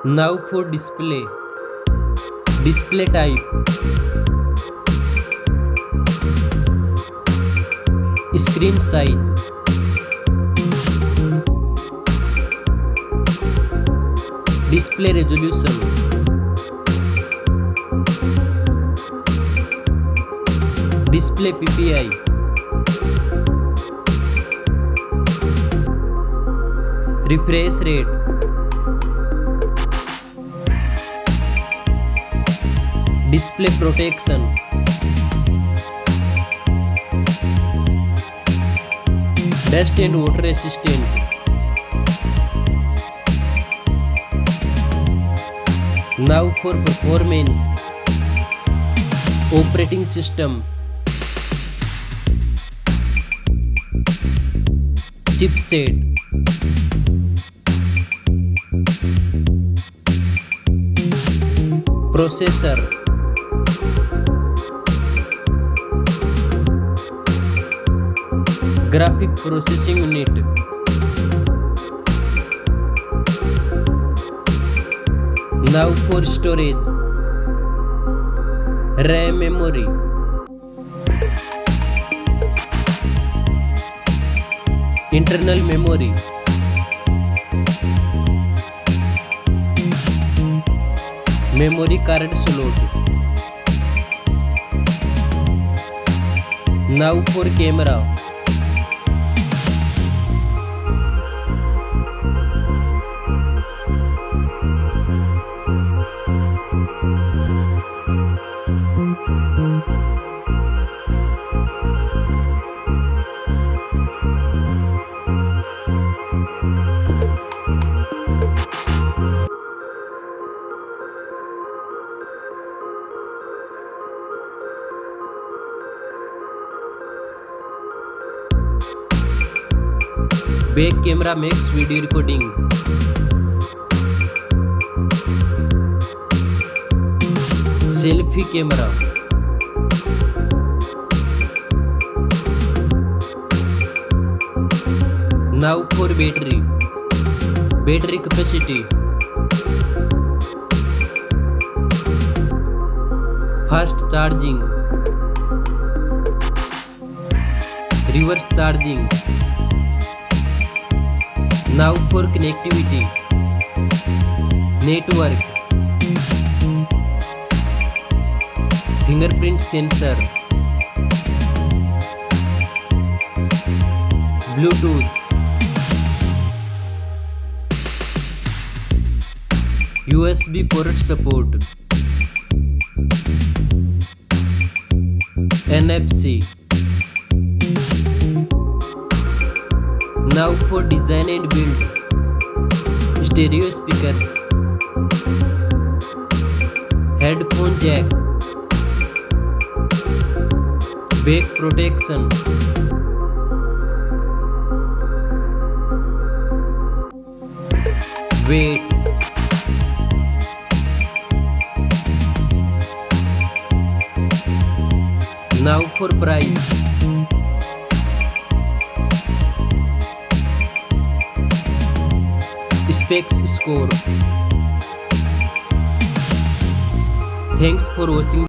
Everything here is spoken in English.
Now for display. Display type. Screen size. Display resolution. Display PPI. Refresh rate. Display protection. Dust and water resistant. Now for performance. Operating system. Chipset. Processor. Graphic processing unit. Now for storage. RAM memory. Internal memory. Memory card slot. Now for camera. Back camera makes video recording. Selfie camera. Now for battery. Battery capacity. Fast charging. Reverse charging. Now for connectivity. Network. Fingerprint sensor. Bluetooth. USB port support. NFC. Now for design and build. Stereo speakers. Headphone jack. Back protection. Weight. Now for price. Specs score. Thanks for watching.